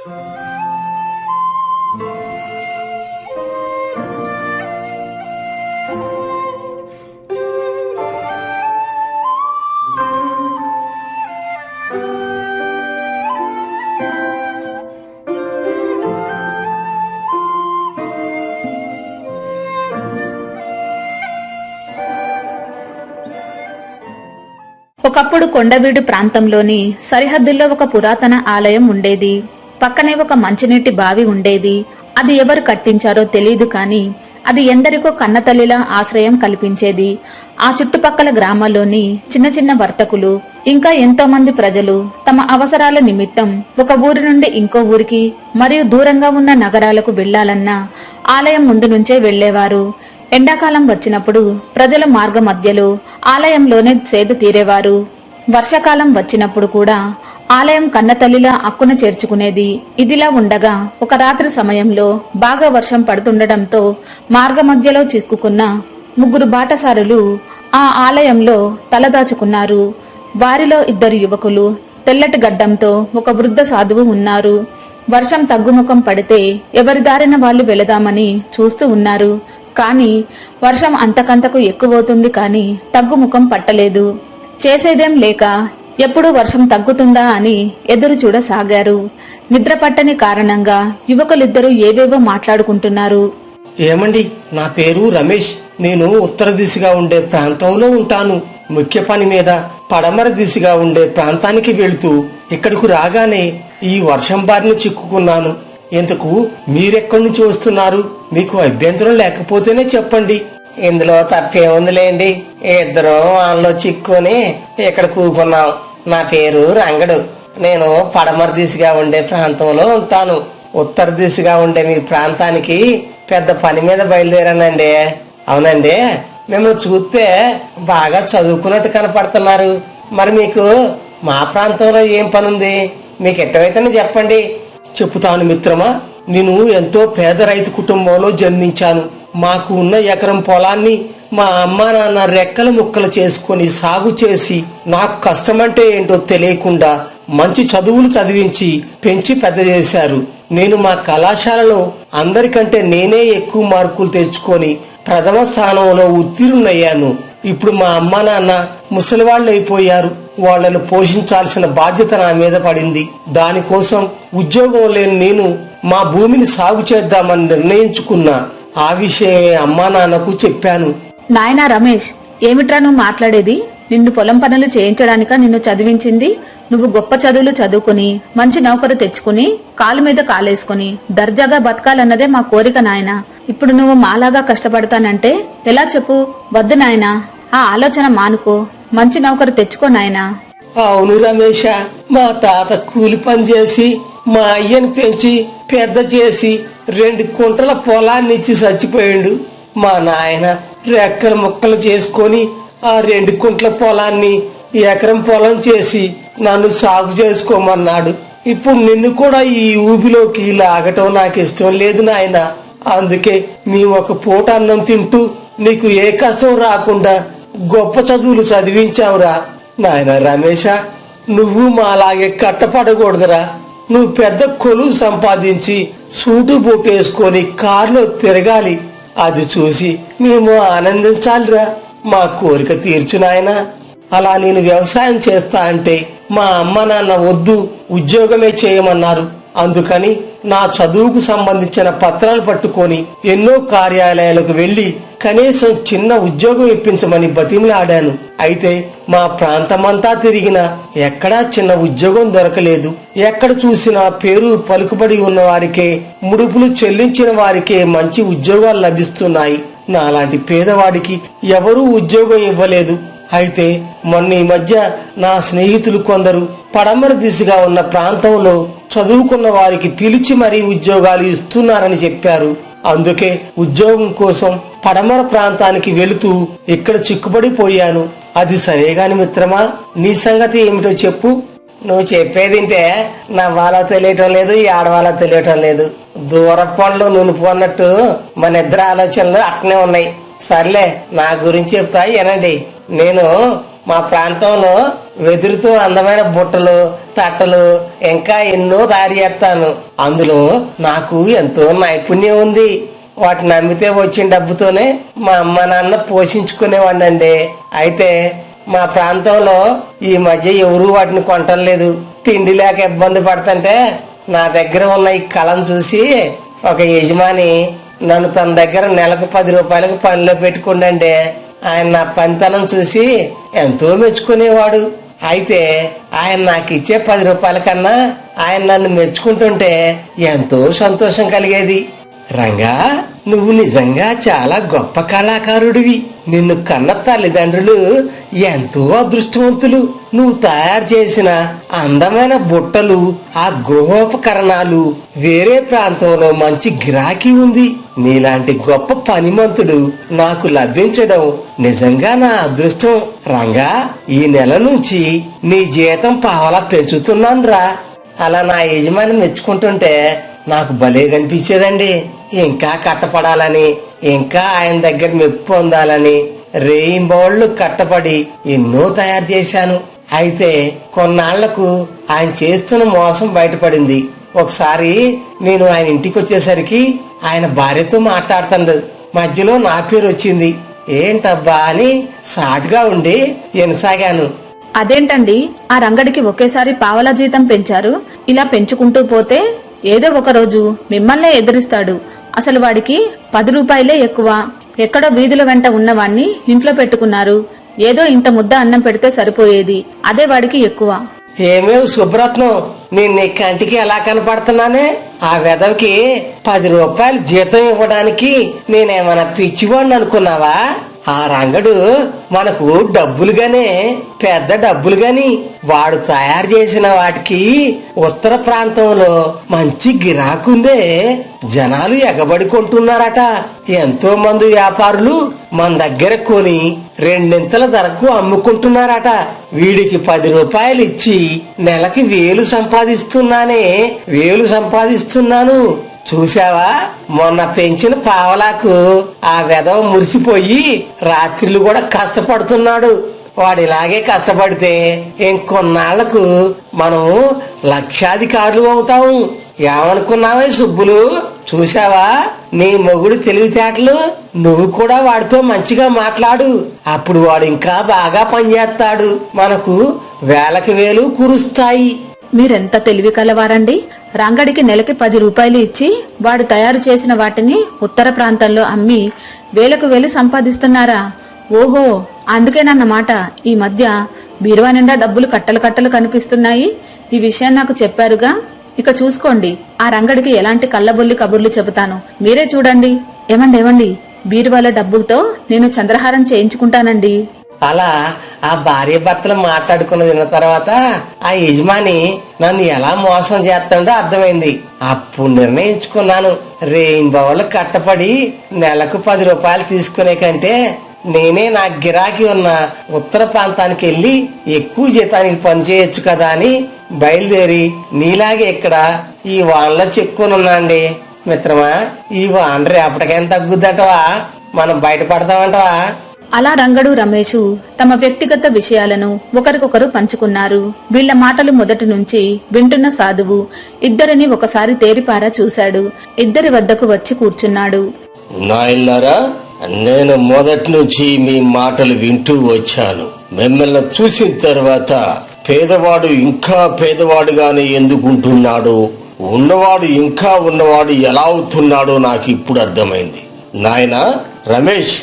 ఒకప్పుడు కొండవీడు ప్రాంతంలోని సరిహద్దుల్లో ఒక పురాతన ఆలయం ఉండేది. పక్కనే ఒక మంచినీటి బావి ఉండేది. అది ఎవరు కట్టించారో తెలియదు కానీ అది ఎందరికో కన్నతల్లిలా ఆశ్రయం కల్పించేది. ఆ చుట్టుపక్కల గ్రామాల్లోని చిన్న చిన్న వర్తకులు ఇంకా ఎంతో మంది ప్రజలు తమ అవసరాల నిమిత్తం ఒక ఊరి నుండి ఇంకో ఊరికి మరియు దూరంగా ఉన్న నగరాలకు వెళ్లాలన్నా ఆలయం ముందు నుంచే వెళ్లేవారు. ఎండాకాలం వచ్చినప్పుడు ప్రజల మార్గ మధ్యలో ఆలయంలోనే సేద తీరేవారు. వర్షాకాలం వచ్చినప్పుడు కూడా ఆలయం కన్నతల్లిలా అక్కున చేర్చుకునేది. ఇదిలా ఉండగా ఒక రాత్రి సమయంలో బాగా వర్షం పడుతుండటంతో మార్గ మధ్యలో చిక్కుకున్న 3 బాటసారులు ఆ ఆలయంలో తలదాచుకున్నారు. వారిలో 2 యువకులు, తెల్లటి గడ్డంతో ఒక వృద్ధ సాధువు ఉన్నారు. వర్షం తగ్గుముఖం పడితే ఎవరి దారిన వాళ్ళు వెళదామని చూస్తూ ఉన్నారు. కాని వర్షం అంతకంతకు ఎక్కువవుతుంది కాని తగ్గుముఖం పట్టలేదు. చేసేదేం లేక ఎప్పుడు వర్షం తగ్గుతుందా అని ఎదురు చూడసాగారు. నిద్ర పట్టని కారణంగా యువకులిద్దరూ ఏవేవో మాట్లాడుకుంటున్నారు. ఏమండి, నా పేరు రమేష్. నేను ఉత్తర దిశగా ఉండే ప్రాంతంలో ఉంటాను. ముఖ్య పని మీద పడమర దిశగా ఉండే ప్రాంతానికి వెళుతూ ఇక్కడకు రాగానే ఈ వర్షం బారిన చిక్కుకున్నాను. ఇంతకు మీరెక్కడి నుంచి వస్తున్నారు? మీకు అభ్యంతరం లేకపోతేనే చెప్పండి. ఇందులో తప్పేముందిలేండి, 2 వాళ్ళలో చిక్కుని ఇక్కడ కూకున్నాం. నా పేరు రంగడు. నేను పడమర దిశగా ఉండే ప్రాంతంలో ఉంటాను. ఉత్తర దిశగా ఉండే మీ ప్రాంతానికి పెద్ద పని మీద బయలుదేరానండి. అవునండి, మిమ్మల్ని చూస్తే బాగా చదువుకున్నట్టు కనపడుతున్నారు. మరి మీకు మా ప్రాంతంలో ఏం పని ఉంది? మీకు ఎట్టవైతేనే చెప్పండి. చెప్పుతాను మిత్రమా. నేను ఎంతో పేద రైతు కుటుంబంలో జన్మించాను. మాకు ఉన్న ఎకరం పొలాన్ని మా అమ్మ నాన్న రెక్కలు ముక్కలు చేసుకుని సాగు చేసి నాకు కష్టమంటే ఏంటో తెలియకుండా మంచి చదువులు చదివించి పెంచి పెద్ద చేశారు. నేను మా కళాశాలలో అందరికంటే నేనే ఎక్కువ మార్కులు తెచ్చుకొని ప్రథమ స్థానంలో ఉత్తీర్ణులయ్యాను. ఇప్పుడు మా అమ్మ నాన్న ముసలివాళ్ళు అయిపోయారు. వాళ్లను పోషించాల్సిన బాధ్యత నా మీద పడింది. దానికోసం ఉద్యోగం లేని నేను మా భూమిని సాగు చేద్దామని నిర్ణయించుకున్నా. ఆ విషయమే అమ్మా నాన్నకు చెప్పాను. నాయనా రమేష్, ఏమిట్రా నువ్వు మాట్లాడేది? నిన్ను పొలం పనులు చేయించడానిక నిన్ను చదివించింది? నువ్వు గొప్ప చదువులు చదువుకుని మంచి నౌకరు తెచ్చుకుని కాలు మీద కాలేసుకుని దర్జాగా బతకాలన్నదే మా కోరిక నాయనా. ఇప్పుడు నువ్వు మాలాగా కష్టపడతానంటే ఎలా చెప్పు? వద్దు నాయనా, ఆ ఆలోచన మానుకో. మంచి నౌకరు తెచ్చుకో నాయనా. అవును రమేష, మా తాత కూలి పని చేసి మా అయ్యని పెంచి పెద్ద చేసి 2 కుంటల పొలాన్ని ఇచ్చి చచ్చిపోయిండు. మా నాయన రెక్కల ముక్కలు చేసుకొని ఆ 2 కుంటల పొలాన్ని ఎకరం పొలం చేసి నన్ను సాగు చేసుకోమన్నాడు. ఇప్పుడు నిన్ను కూడా ఈ ఊబిలోకి లాగటం నాకు ఇష్టం లేదు నాయన. అందుకే మేము ఒక పూట అన్నం తింటూ నీకు ఏ కష్టం రాకుండా గొప్ప చదువులు చదివించావురా. నాయన రమేష, నువ్వు మాలాగే కట్టపడకూడదురా. నువ్వు పెద్ద కొలువు సంపాదించి సూటు బూటు వేసుకొని కారులో తిరగాలి. అది చూసి మేము ఆనందించాలిరా. మా కోరిక తీర్చు నాయనా. అలా నేను వ్యవసాయం చేస్తా అంటే మా అమ్మ నాన్న వద్దు, ఉద్యోగమే చేయమన్నారు. అందుకని నా చదువుకు సంబంధించిన పత్రాలు పట్టుకొని ఎన్నో కార్యాలయాలకు వెళ్లి కనీసం చిన్న ఉద్యోగం ఇప్పించమని బతిమలాడాను. అయితే మా ప్రాంతమంతా తిరిగినా ఎక్కడా చిన్న ఉద్యోగం దొరకలేదు. ఎక్కడ చూసినా పేరు పలుకుబడి ఉన్న వారికే, ముడుపులు చెల్లించిన వారికే మంచి ఉద్యోగాలు లభిస్తున్నాయి. నాలాంటి పేదవాడికి ఎవరూ ఉద్యోగం ఇవ్వలేదు. అయితే మొన్న ఈ మధ్య నా స్నేహితులు కొందరు పడమర దిశగా ఉన్న ప్రాంతంలో చదువుకున్న వారికి పిలిచి మరీ ఉద్యోగాలు ఇస్తున్నారని చెప్పారు. అందుకే ఉద్యోగం కోసం పడమర ప్రాంతానికి వెళుతూ ఇక్కడ చిక్కుబడిపోయాను. అది సరేగాని మిత్రమా, నీ సంగతి ఏమిటో చెప్పు. నువ్వు చెప్పేదింటే నవ్వాలో తెలియటం లేదు, ఆడవాలో తెలియటం లేదు. దూరపు పండ్లు నునుపుకున్నట్టు మన ఇద్దరు ఆలోచనలు అట్నే ఉన్నాయి. సర్లే, నా గురించి చెప్తా వినండి. నేను మా ప్రాంతంలో వెదురుతో అందమైన బుట్టలు, తట్టలు ఇంకా ఎన్నో తయారు చేస్తాను. అందులో నాకు ఎంతో నైపుణ్యం ఉంది. వాటిని అమ్మితే వచ్చిన డబ్బుతోనే మా అమ్మ నాన్న పోషించుకునేవాడినండి. అయితే మా ప్రాంతంలో ఈ మధ్య ఎవరూ వాటిని కొనటం లేదు. తిండి లేక ఇబ్బంది పడుతుంటే నా దగ్గర ఉన్న ఈ కళను చూసి ఒక యజమాని నన్ను తన దగ్గర నెలకు 10 రూపాయలకు పనిలో పెట్టుకుండండి. ఆయన నా పనితనం చూసి ఎంతో మెచ్చుకునేవాడు. అయితే ఆయన నాకు ఇచ్చే 10 రూపాయల కన్నా ఆయన నన్ను మెచ్చుకుంటుంటే ఎంతో సంతోషం కలిగేది. రంగా, నువ్వు నిజంగా చాలా గొప్ప కళాకారుడివి. నిన్ను కన్న తల్లిదండ్రులు ఎంతో అదృష్టవంతులు. నువ్వు తయారు చేసిన అందమైన బుట్టలు, ఆ గృహోపకరణాలు వేరే ప్రాంతంలో మంచి గిరాకీ ఉంది. నీలాంటి గొప్ప పనిమంతుడు నాకు లభించడం నిజంగా నా అదృష్టం. రంగా, ఈ నెల నుంచి నీ జీతం పావలా పెంచుతున్నాను రా. అలా నా యజమాని మెచ్చుకుంటుంటే నాకు భలే కనిపించేదండి. ఇంకా కట్టపడాలని, ఇంకా ఆయన దగ్గర మెప్పు పొందాలని రేయింబౌళ్లు కట్టపడి ఎన్నో తయారు చేశాను. అయితే కొన్నాళ్లకు ఆయన చేస్తున్న మోసం బయటపడింది. ఒకసారి నేను ఆయన ఇంటికి వచ్చేసరికి ఆయన భార్యతో మాట్లాడుతాడు. మధ్యలో నా పేరు వచ్చింది. ఏంటబ్బా అని సాటుగా ఉండి ఎనసాగాను. అదేంటండి, ఆ రంగడికి ఒకేసారి పావలా జీతం పెంచారు? ఇలా పెంచుకుంటూ పోతే ఏదో ఒక రోజు మిమ్మల్నే ఎదిరిస్తాడు. అసలు వాడికి 10 రూపాయలే ఎక్కువ. ఎక్కడో వీధుల వెంట ఉన్నవాణ్ణి ఇంట్లో పెట్టుకున్నారు. ఏదో ఇంత ముద్ద అన్నం పెడితే సరిపోయేది, అదే వాడికి ఎక్కువ. ఏమేవ్ సుబ్రత్నం, నేను నీ కంటికి ఎలా కనపడుతున్నానే? ఆ వెధవకి 10 రూపాయలు జీతం ఇవ్వడానికి నేనేమన్నా పిచ్చివాడిని అనుకున్నావా? ఆ రంగడు మనకు డబ్బులుగానే, పెద్ద డబ్బులుగాని వాడు తయారు చేసిన వాటికి ఉత్తర ప్రాంతంలో మంచి గిరాకుందే. జనాలు ఎగబడి కొంటున్నారట. ఎంతో మంది వ్యాపారులు మన దగ్గర కొని 2 ధరకు అమ్ముకుంటున్నారట. వీడికి 10 రూపాయలు ఇచ్చి నెలకి 1000 సంపాదిస్తున్నాను. చూసావా, మొన్న పెంచిన పావలాకు ఆ వెధవ మురిసిపోయి రాత్రిళ్ళు కూడా కష్టపడుతున్నాడు. వాడు ఇలాగే కష్టపడితే ఇంకొన్నాళ్లకు మనం లక్షాధికారులు అవుతాము. ఏమనుకున్నావే సుబ్బులు? చూసావా నీ మొగుడు తెలివితేటలు? నువ్వు కూడా వాడితో మంచిగా మాట్లాడు. అప్పుడు వాడు ఇంకా బాగా పనిచేస్తాడు. మనకు వేలకు వేలు కురుస్తాయి. మీరెంత తెలివి కలవారండి. రంగడికి నెలకి 10 రూపాయలు ఇచ్చి వాడు తయారు చేసిన వాటిని ఉత్తర ప్రాంతంలో అమ్మి వేలకు వేలు సంపాదిస్తున్నారా? ఓహో, అందుకేనన్నమాట ఈ మధ్య బీరువా నిండా డబ్బులు కట్టలు కట్టలు కనిపిస్తున్నాయి. ఈ విషయం నాకు చెప్పారుగా. ఇక చూసుకోండి, ఆ రంగడికి ఎలాంటి కళ్ళబొల్లి కబుర్లు చెబుతాను. మీరే చూడండి. ఏమండి, బీరువాల డబ్బులతో నేను చంద్రహారం చేయించుకుంటానండి. అలా ఆ భార్య భర్తలు మాట్లాడుకున్న తిన్న తర్వాత ఆ యజమాని నన్ను ఎలా మోసం చేస్తాడో అర్థమైంది. అప్పుడు నిర్ణయించుకున్నాను, రేయింబవళ్ళు కట్టపడి నెలకు 10 రూపాయలు తీసుకునే కంటే నేనే నా గిరాకీ ఉన్న ఉత్తర ప్రాంతానికి వెళ్లి ఎక్కువ జీతానికి పని చేయొచ్చు కదా అని బయలుదేరి నీలాగే ఇక్కడ ఈ వానలో చెప్పుకొని అండి. మిత్రమా, ఈ వాన రేపటికైనా తగ్గుద్దటవా? మనం బయటపడతామంటవా? అలా రంగడు, రమేషు తమ వ్యక్తిగత విషయాలను ఒకరికొకరు పంచుకున్నారు. వీళ్ల మాటలు మొదటి నుంచి వింటున్న సాధువు ఇద్దరిని ఒకసారి తేరిపారా చూశాడు. ఇద్దరి వద్దకు వచ్చి కూర్చున్నాడు. నాయనలారా, నేను మొదటి నుంచి మీ మాటలు వింటూ వచ్చాను. మిమ్మల్ని చూసిన తర్వాత పేదవాడు ఇంకా పేదవాడుగానే ఎందుకుంటున్నాడో, ఉన్నవాడు ఇంకా ఉన్నవాడు ఎలా అవుతున్నాడో నాకు ఇప్పుడు అర్థమైంది. నాయనా రమేష్,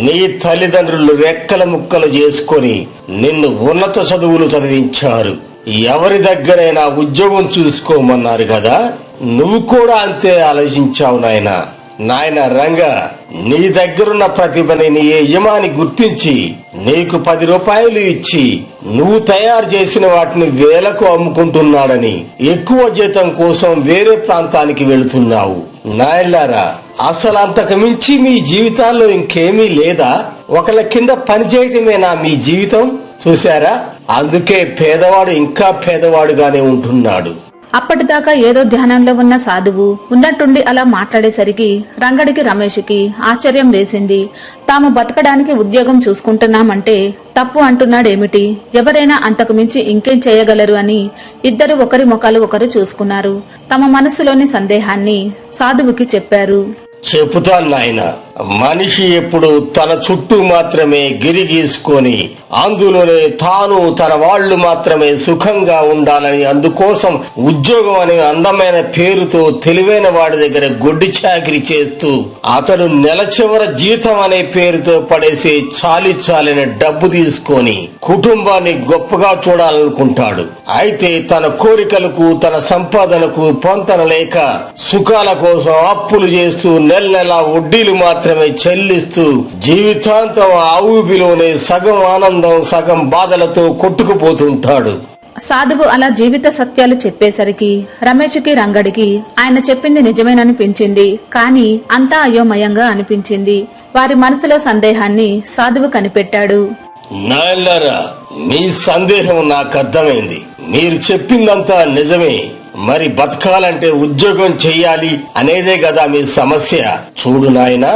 నీ తల్లిదండ్రులు రెక్కల ముక్కలు చేసుకొని నిన్ను ఉన్నత చదువులు చదివించారు. ఎవరి దగ్గరైనా ఉద్యోగం చూసుకోమన్నారు కదా, నువ్వు కూడా అంతే ఆలోచించావు నాయనా. నాయన రంగా, నీ దగ్గరున్న ప్రతిభని నీ యజమాని గుర్తించి నీకు 10 రూపాయలు ఇచ్చి నువ్వు తయారు చేసిన వాటిని వేలకు అమ్ముకుంటున్నాడని ఎక్కువ జీతం కోసం వేరే ప్రాంతానికి వెళుతున్నావు. నాయలారా, అసలు అంతకు మించి మీ జీవితాల్లో ఇంకేమీ లేదా? ఒకళ్ళ కింద పనిచేయటమేనా మీ జీవితం? చూశారా, అందుకే పేదవాడు ఇంకా పేదవాడుగానే ఉంటున్నాడు. అప్పటిదాకా ఏదో ధ్యానంలో ఉన్న సాధువు ఉన్నట్టుండి అలా మాట్లాడేసరికి రంగడికి రమేష్కి ఆశ్చర్యం వేసింది. తాము బతకడానికి ఉద్యోగం చూసుకుంటున్నామంటే తప్పు అంటున్నాడేమిటి, ఎవరైనా అంతకు మించి ఇంకేం చేయగలరు అని ఇద్దరు ఒకరి ముఖాలు ఒకరు చూసుకున్నారు. తమ మనసులోని సందేహాన్ని సాధువుకి చెప్పారు. చెబుతాను నాయన, మనిషి ఎప్పుడు తన చుట్టూ మాత్రమే గిరి గీసుకొని అందులోనే తాను తన వాళ్ళు మాత్రమే సుఖంగా ఉండాలని, అందుకోసం ఉద్యోగం అనే అందమైన పేరుతో తెలివైన వాడి దగ్గర గొడ్డి చాకిరి చేస్తూ అతడు నెల చివర జీతం అనే పేరుతో పడేసే చాలిన డబ్బు తీసుకొని కుటుంబాన్ని గొప్పగా చూడాలనుకుంటాడు. అయితే తన కోరికలకు తన సంపాదనకు పొంతన లేక సుఖాల కోసం అప్పులు చేస్తూ నెల వడ్డీలు మాత్రమే చెల్లిస్తూ జీవితాంతం ఆ ఊబిలోనే సగం ఆనందం సగం బాధలతో కొట్టుకుపోతుంటాడు. సాధువు అలా జీవిత సత్యాలు చెప్పేసరికి రమేష్కి రంగడికి ఆయన చెప్పింది నిజమేననిపించింది. కాని అంతా అయోమయంగా అనిపించింది. వారి మనసులో సందేహాన్ని సాధువు కనిపెట్టాడు. నాయనలారా, మీ సందేహం నాకు అర్థమైంది. మీరు చెప్పిందంతా నిజమే. మరి బతకాలంటే ఉద్యోగం చెయ్యాలి అనేదే కదా మీ సమస్య. చూడు నాయనా,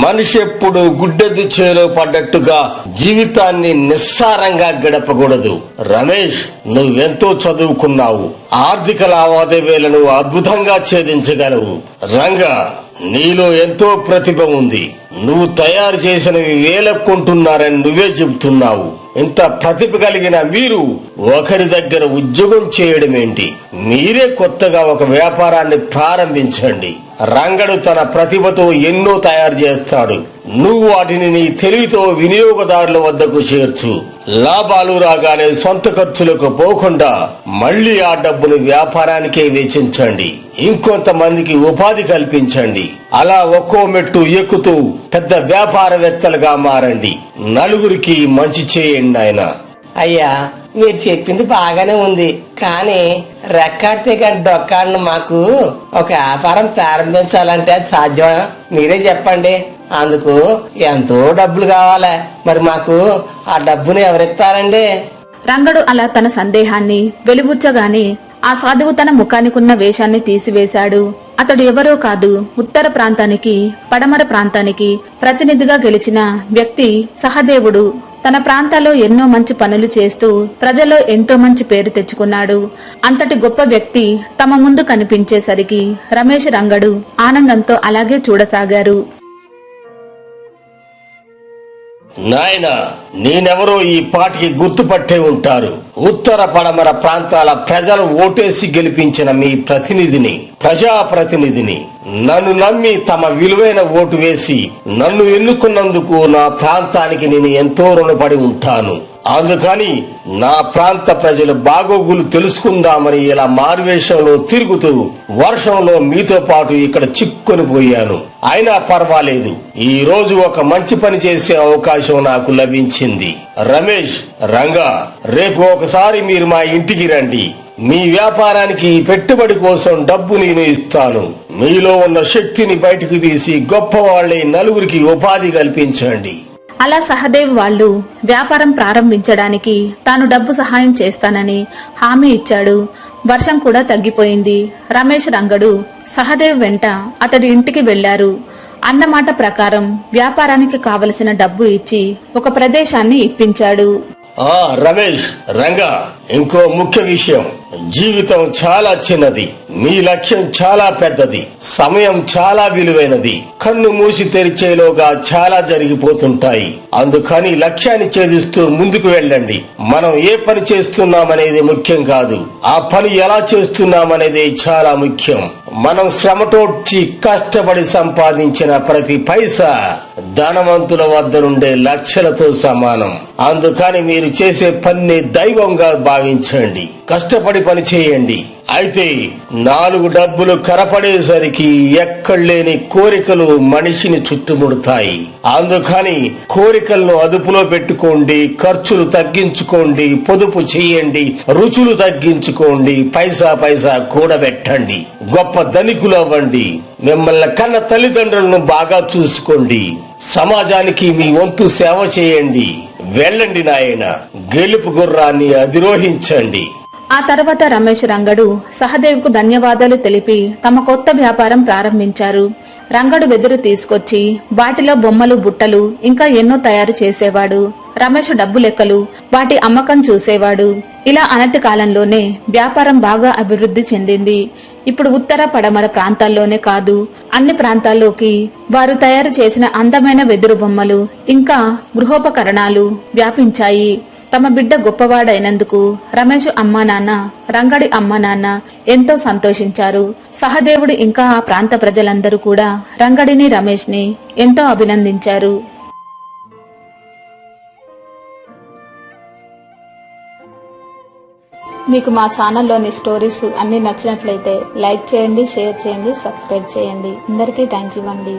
మనిషి ఎప్పుడు గుడ్డెద్దు చేలో పడ్డట్టుగా జీవితాన్ని నిస్సారంగా గడపకూడదు. రమేష్, నువ్వెంతో చదువుకున్నావు, ఆర్థిక లావాదేవీలను అద్భుతంగా ఛేదించగలవు. రంగా, నీలో ఎంతో ప్రతిభ ఉంది. నువ్వు తయారు చేసినవి వేలకు కొంటున్నారని నువ్వే చెబుతున్నావు. ఇంత ప్రతిభ కలిగిన మీరు ఒకరి దగ్గర ఉద్యోగం చేయడమేంటి? మీరే కొత్తగా ఒక వ్యాపారాన్ని ప్రారంభించండి. రంగడు తన ప్రతిభతో ఎన్నో తయారు చేస్తాడు. నువ్వు వాటిని నీ తెలివితో వినియోగదారుల వద్దకు చేర్చు. లాభాలు రాగానే సొంత ఖర్చులకు పోకుండా మళ్లీ ఆ డబ్బును వ్యాపారానికే వెచ్చించండి. ఇంకొంతమందికి ఉపాధి కల్పించండి. అలా ఒక్కో మెట్టు ఎక్కుతూ పెద్ద వ్యాపారవేత్తలుగా మారండి. నలుగురికి మంచి చేయండి ఆయన. అయ్యా, మీరు చెప్పింది బాగానే ఉంది, కానీ రెక్కాడితే కానీ డొక్కాడిని మాకు ఒక వ్యాపారం ప్రారంభించాలంటే అది సాధ్యమా? మీరే చెప్పండి. అందుకు ఎంతో డబ్బులు కావాలి. మరి మాకు ఆ డబ్బుని ఎవరిస్తారండి? రంగడు అలా తన సందేహాన్ని వెలిబుచ్చగానే ఆ సాధువు తన ముఖానికున్న వేషాన్ని తీసివేశాడు. అతడు ఎవరో కాదు, ఉత్తర ప్రాంతానికి పడమర ప్రాంతానికి ప్రతినిధిగా గెలిచిన వ్యక్తి సహదేవుడు. తన ప్రాంతాల్లో ఎన్నో మంచి పనులు చేస్తూ ప్రజల్లో ఎంతో మంచి పేరు తెచ్చుకున్నాడు. అంతటి గొప్ప వ్యక్తి తమ ముందు కనిపించేసరికి రమేష్ రంగడు ఆనందంతో అలాగే చూడసాగారు. నాయన, నేనెవరో ఈ పాటికి గుర్తుపట్టే ఉంటారు. ఉత్తర పడమర ప్రాంతాల ప్రజలు ఓటేసి గెలిపించిన మీ ప్రతినిధిని, ప్రజాప్రతినిధిని. నన్ను నమ్మి తమ విలువైన ఓటు వేసి నన్ను ఎన్నుకున్నందుకు నా ప్రాంతానికి నేను ఎంతో రుణపడి ఉంటాను. అందుకని నా ప్రాంత ప్రజల బాగోగులు తెలుసుకుందామని ఇలా మారువేషంలో తిరుగుతూ వర్షంలో మీతో పాటు ఇక్కడ చిక్కుని పోయాను. అయినా పర్వాలేదు, ఈ రోజు ఒక మంచి పని చేసే అవకాశం నాకు లభించింది. రమేష్, రంగా, రేపు ఒకసారి మీరు మా ఇంటికి రండి. మీ వ్యాపారానికి పెట్టుబడి కోసం డబ్బు నేను ఇస్తాను. మీలో ఉన్న శక్తిని బయటకు తీసి గొప్పవాళ్లే నలుగురికి ఉపాధి కల్పించండి. అలా సహదేవ్ వాళ్ళు వ్యాపారం ప్రారంభించడానికి తాను డబ్బు సహాయం చేస్తానని హామీ ఇచ్చాడు. వర్షం కూడా తగ్గిపోయింది. రమేష్ రంగడు సహదేవ్ వెంట అతడి ఇంటికి వెళ్లారు. అన్నమాట ప్రకారం వ్యాపారానికి కావలసిన డబ్బు ఇచ్చి ఒక ప్రదేశాన్ని ఇప్పించాడు. రమేష్, రంగా, ఇంకో ముఖ్య విషయం. జీవితం చాలా చిన్నది, మీ లక్ష్యం చాలా పెద్దది, సమయం చాలా విలువైనది. కన్ను మూసి తెరిచేలోగా చాలా జరిగిపోతుంటాయి. అందుకని లక్ష్యాన్ని ఛేదిస్తూ ముందుకు వెళ్ళండి. మనం ఏ పని చేస్తున్నామనేది ముఖ్యం కాదు, ఆ పని ఎలా చేస్తున్నామనేది చాలా ముఖ్యం. మనం శ్రమటోడ్చి కష్టపడి సంపాదించిన ప్రతి పైసా ధనవంతుల వద్ద నుండే లక్షలతో సమానం. అందుకని మీరు చేసే పని దైవంగా భావించండి. కష్టపడి పని చేయండి. అయితే 4 డబ్బులు కరపడేసరికి ఎక్కడలేని కోరికలు మనిషిని చుట్టుముడతాయి. అందుకని కోరికలను అదుపులో పెట్టుకోండి, ఖర్చులు తగ్గించుకోండి, పొదుపు చేయండి, రుచులు తగ్గించుకోండి, పైసా కూడబెట్టండి, గొప్ప ధనికులు అవ్వండి. మిమ్మల్ని కన్న తల్లిదండ్రులను బాగా చూసుకోండి. సమాజానికి మీ వంతు సేవ చేయండి. వెళ్ళండి నాయన, గెలుపు గుర్రాన్ని అధిరోహించండి. ఆ తర్వాత రమేష్ రంగడు సహదేవ్కు ధన్యవాదాలు తెలిపి తమ కొత్త వ్యాపారం ప్రారంభించారు. రంగడు వెదురు తీసుకొచ్చి వాటిలో బొమ్మలు, బుట్టలు ఇంకా ఎన్నో తయారు చేసేవాడు. రమేష్ డబ్బు లెక్కలు, వాటి అమ్మకం చూసేవాడు. ఇలా అనతి కాలంలోనే వ్యాపారం బాగా అభివృద్ధి చెందింది. ఇప్పుడు ఉత్తర, పడమర ప్రాంతాల్లోనే కాదు, అన్ని ప్రాంతాల్లోకి వారు తయారు చేసిన అందమైన వెదురు బొమ్మలు ఇంకా గృహోపకరణాలు వ్యాపించాయి. తమ బిడ్డ గొప్పవాడైనందుకు రమేష్ అమ్మా నాన్న, రంగడి అమ్మా నాన్న ఎంతో సంతోషించారు. సహదేవుడు ఇంకా ఆ ప్రాంత ప్రజలందరూ కూడా రంగడిని, రమేష్ ని ఎంతో అభినందించారు. మీకు మా ఛానల్లోని స్టోరీస్ అన్ని నచ్చినట్లయితే లైక్ చేయండి, షేర్ చేయండి, సబ్స్క్రైబ్ చేయండి. అందరికీ థ్యాంక్ యూ అండి.